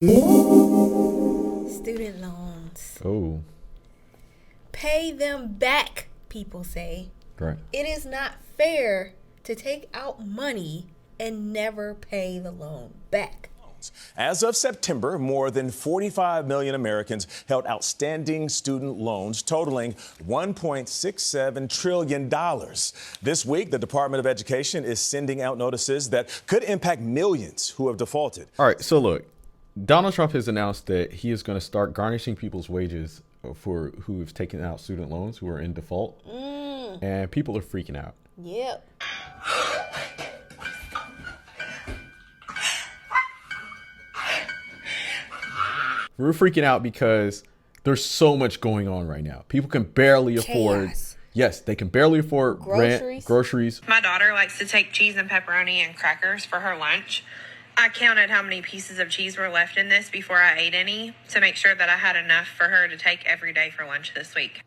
Student loans. Oh, Pay them back, people say. right. It is not fair to take out money and never pay the loan back. As of September, more than 45 million Americans held outstanding student loans totaling $1.67 trillion. This week, the Department of Education is sending out notices that could impact millions who have defaulted. All right. So look, Donald Trump has announced that he is going to start garnishing people's wages for who have taken out student loans who are in default, and people are freaking out. Yep. We're freaking out because there's so much going on right now. People can barely afford. Chaos. Yes, they can barely afford Groceries. rent, groceries. My daughter likes to take cheese and pepperoni and crackers for her lunch. I counted how many pieces of cheese were left in this before I ate any to make sure that I had enough for her to take every day for lunch this week.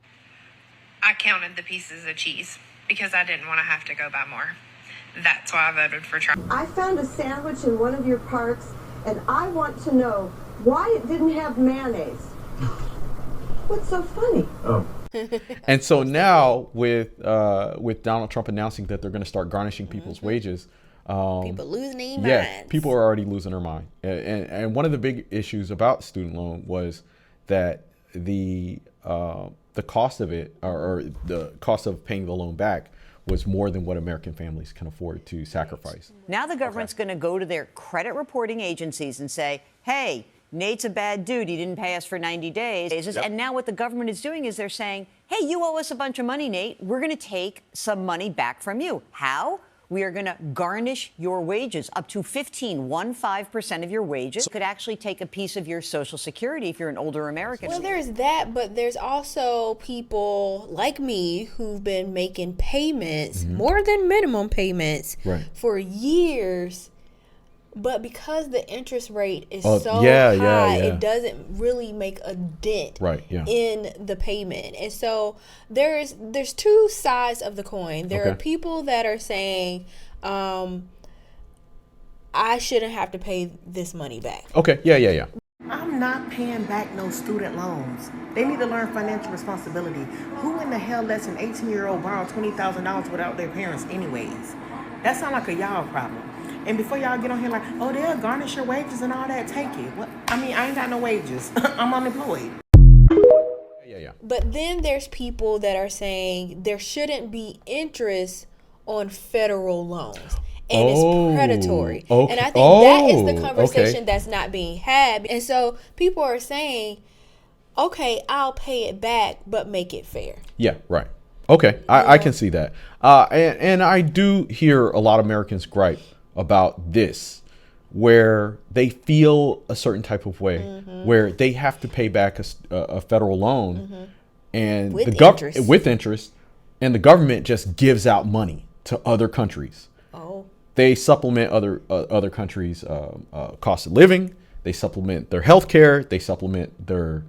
I counted the pieces of cheese because I didn't want to have to go buy more. That's why I voted for Trump. I found a sandwich in one of your parks, and I want to know why it didn't have mayonnaise. What's so funny? And so now with Donald Trump announcing that they're going to start garnishing people's wages, People losing their minds. yeah, people are already losing their mind. And one of the big issues about student loan was that the cost of it, or the cost of paying the loan back, was more than what American families can afford to sacrifice. Now the government's going to go to their credit reporting agencies and say, hey, Nate's a bad dude. He didn't pay us for 90 days. Yep. And now what the government is doing is they're saying, hey, you owe us a bunch of money, Nate. We're going to take some money back from you. How? We are going to garnish your wages up to 15% of your wages. Could actually take a piece of your Social Security if you're an older American. Well, there's that, but there's also people like me who've been making payments, more than minimum payments, Right. for years. But because the interest rate is Oh, so yeah, high, yeah. it doesn't really make a dent Right, yeah. in the payment. And so there's two sides of the coin. There are Okay. people that are saying, I shouldn't have to pay this money back. Okay, yeah. I'm not paying back no student loans. They need to learn financial responsibility. Who in the hell lets an 18-year-old borrow $20,000 without their parents anyways? That sounds like a y'all problem. And before y'all get on here like, oh, they'll garnish your wages and all that, take it. What? I mean, I ain't got no wages. I'm unemployed. Yeah. But then there's people that are saying there shouldn't be interest on federal loans. And it's predatory. Okay. And I think that is the Oh, conversation okay. that's not being had. And so people are saying, okay, I'll pay it back, but make it fair. Yeah, right. Okay, I can see that. And I do hear a lot of Americans gripe about this, where they feel a certain type of way, where they have to pay back a federal loan, and With the interest. interest, and the government just gives out money to other countries. Oh. They supplement other countries' cost of living. They supplement their health care. They supplement their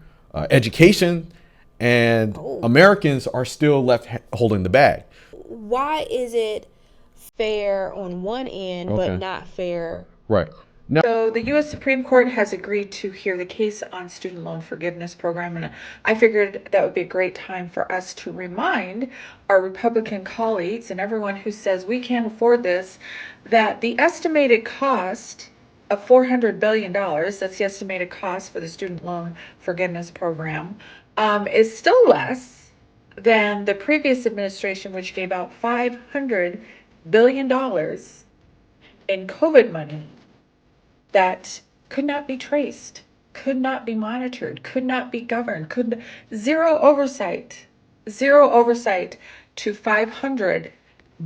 education, and Americans are still left holding the bag. Why is it fair on one end, Okay. but not fair? Right. Now, So the U.S. Supreme Court has agreed to hear the case on student loan forgiveness program, and I figured that would be a great time for us to remind our Republican colleagues and everyone who says we can't afford this, that the estimated cost of $400 billion, that's the estimated cost for the student loan forgiveness program, is still less than the previous administration, which gave out $500 billion in COVID money that could not be traced, could not be monitored, could not be governed, zero oversight to $500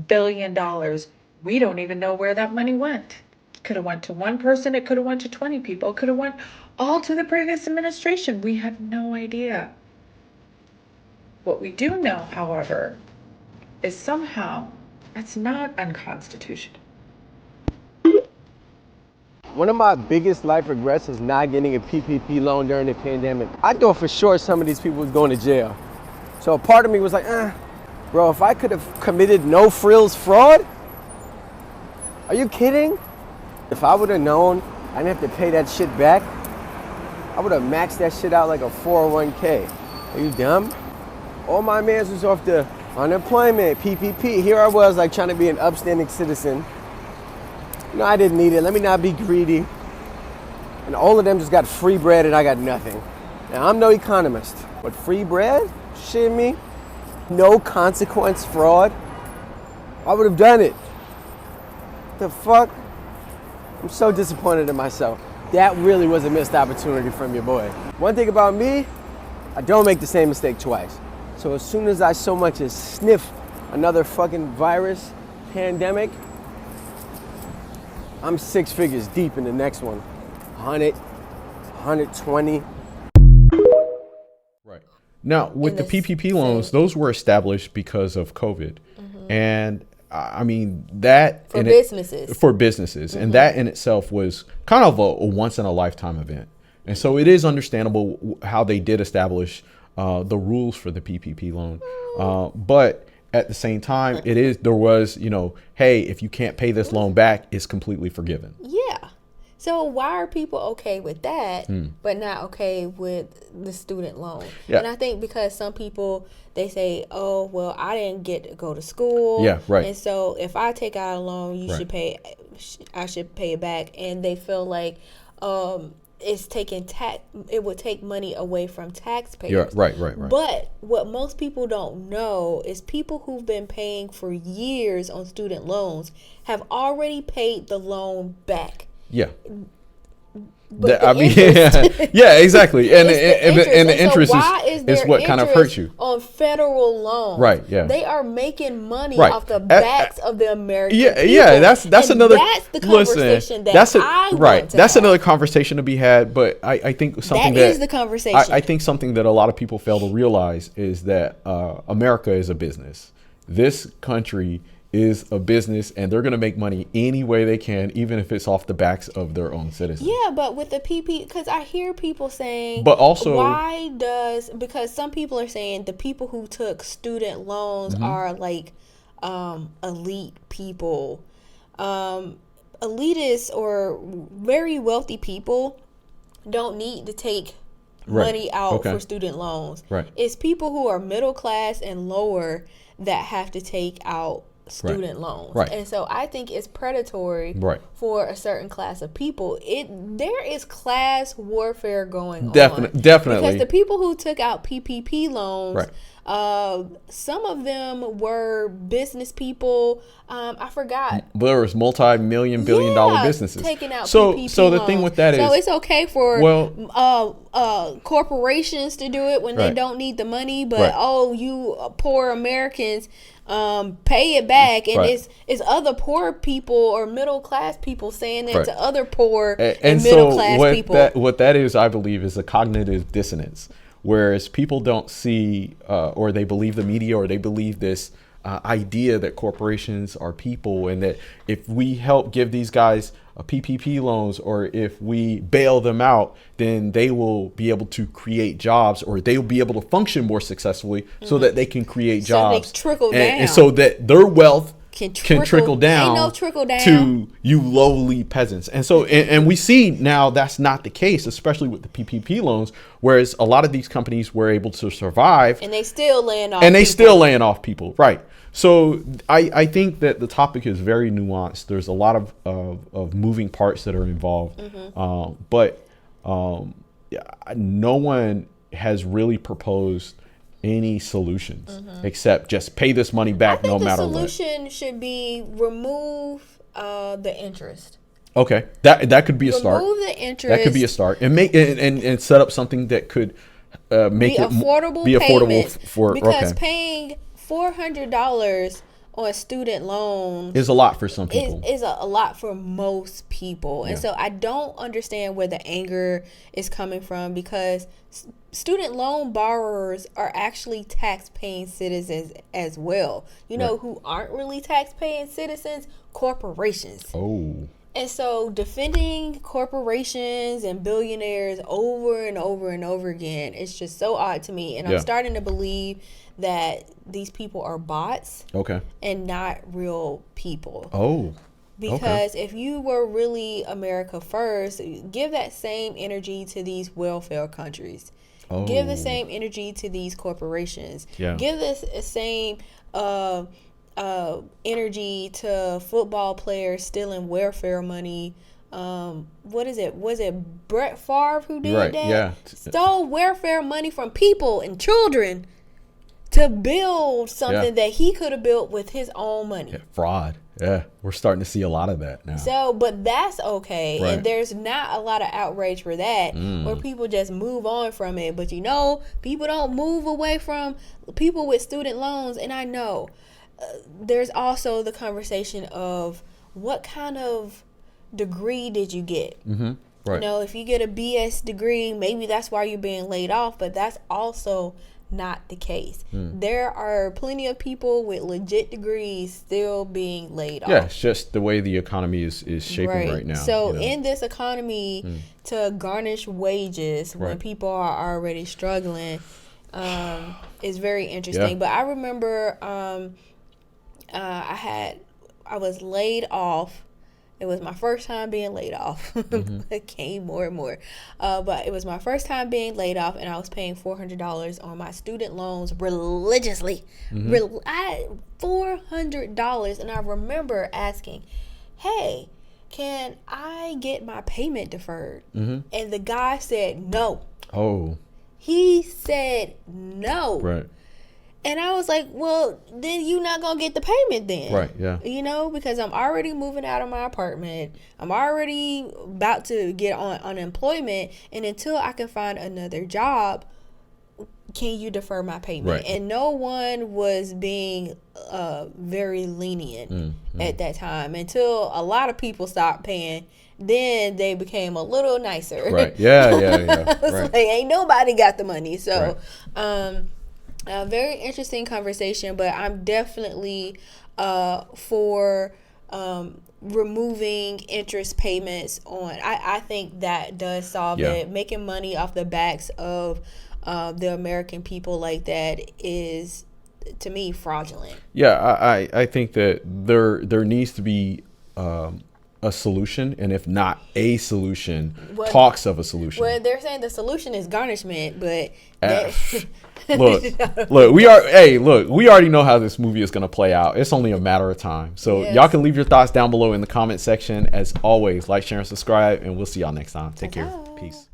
billion. We don't even know where that money went. Could have went to one person, it could have went to 20 people, could have went all to the previous administration. We have no idea. What we do know, however, is somehow that's not unconstitutional. One of my biggest life regrets is not getting a PPP loan during the pandemic. I thought for sure some of these people was going to jail. So a part of me was like, bro, if I could have committed no frills fraud, are you kidding? If I would have known I didn't have to pay that shit back, I would have maxed that shit out like a 401k. Are you dumb? All my mans was off the unemployment, PPP. Here I was like trying to be an upstanding citizen. You know, I didn't need it. Let me not be greedy. And all of them just got free bread and I got nothing. Now, I'm no economist, but free bread? Shit me? No consequence fraud? I would have done it. The fuck? I'm so disappointed in myself. That really was a missed opportunity from your boy. One thing about me, I don't make the same mistake twice. So as soon as I so much as sniff another fucking virus, pandemic, I'm 6 figures deep in the next one. 100, 120. Right. Now, with the PPP loans, those were established because of COVID. And I mean, that for businesses. And that in itself was kind of a once in a lifetime event. And so it is understandable how they did establish the rules for the PPP loan. But at the same time, there was, hey, if you can't pay this loan back, it's completely forgiven. Yeah. So why are people okay with that, but not okay with the student loan? Yeah. And I think because some people, they say, oh, well, I didn't get to go to school. Yeah, right. And so if I take out a loan, I should pay it back. And they feel like it would take money away from taxpayers. Yeah, right. But what most people don't know is people who've been paying for years on student loans have already paid the loan back. Yeah. Interest, yeah, exactly. And the interest so is what kind of hurts you. On federal loans. Right, yeah. They are making money off the backs of the American people. Yeah, that's another. That's the conversation That's another conversation to be had. But I think something that is the conversation. I think something that a lot of people fail to realize is that America is a business. This country is a business, and they're going to make money any way they can, even if it's off the backs of their own citizens. Yeah, but with the because I hear people saying, but also, because some people are saying the people who took student loans are like elite people, elitists or very wealthy people don't need to take money out for student loans. Right. It's people who are middle class and lower that have to take out student loans. Right. And so I think it's predatory for a certain class of people. There is class warfare going on. Definitely. Because the people who took out PPP loans, some of them were business people. I forgot. There was multi-million, billion-dollar businesses taking out so PPP the loans. thing with that is, so it's okay for corporations to do it when they don't need the money, but you poor Americans, pay it back, and it's other poor people or middle class people saying that to other poor and middle class people. What that is, I believe, is a cognitive dissonance. Whereas people don't see, or they believe the media, or they believe this idea that corporations are people, and that if we help give these guys PPP loans, or if we bail them out, then they will be able to create jobs, or they will be able to function more successfully, so that they can create jobs, they trickle down, and so that their wealth can trickle down, ain't no trickle down to you lowly peasants. And so and we see now that's not the case, especially with the PPP loans, whereas a lot of these companies were able to survive, and they still laying off people. Right. So I think that the topic is very nuanced. There's a lot of moving parts that are involved, but no one has really proposed any solutions except just pay this money back no matter what. The solution should be remove the interest. Okay, that could be a start. Remove the interest. That could be a start, and make and set up something that could make it affordable for because paying $400 on student loans is a lot for some people. Is a lot for most people, and so I don't understand where the anger is coming from, because student loan borrowers are actually tax-paying citizens as well. You know who aren't really tax-paying citizens? Corporations. Oh. And so defending corporations and billionaires over and over and over again, it's just so odd to me. And I'm starting to believe that these people are bots. Okay. And not real people. Oh. Because if you were really America first, give that same energy to these welfare countries. Give the same energy to these corporations. Give this same energy to football players stealing welfare money. What is it? Was it Brett Favre who did that? Yeah. Stole welfare money from people and children to build something that he could have built with his own money. Fraud. Yeah, we're starting to see a lot of that now. So, but that's okay. And there's not a lot of outrage for that, where people just move on from it. But people don't move away from people with student loans. And I know there's also the conversation of what kind of degree did you get? If you get a BS degree, maybe that's why you're being laid off, but that's also not the case. There are plenty of people with legit degrees still being laid off. Yeah, it's just the way the economy is shaping right now. So in this economy, to garnish wages when people are already struggling is very interesting. But I remember I was laid off. It was my first time being laid off. It came more and more. But it was my first time being laid off, and I was paying $400 on my student loans religiously. $400. And I remember asking, hey, can I get my payment deferred? And the guy said no. He said no. And I was like, well, then you're not going to get the payment then. Because I'm already moving out of my apartment. I'm already about to get on unemployment. And until I can find another job, can you defer my payment? And no one was being very lenient at that time until a lot of people stopped paying. Then they became a little nicer. Like, ain't nobody got the money. So, a very interesting conversation, but I'm definitely for removing interest payments on. I think that does solve it. Making money off the backs of the American people like that is, to me, fraudulent. I think that there needs to be a solution, and if not a solution, talks of a solution. Well, they're saying the solution is garnishment, but look, we already know how this movie is going to play out. It's only a matter of time. So y'all can leave your thoughts down below in the comment section. As always, like, share, and subscribe, and we'll see y'all next time. Take care. Peace.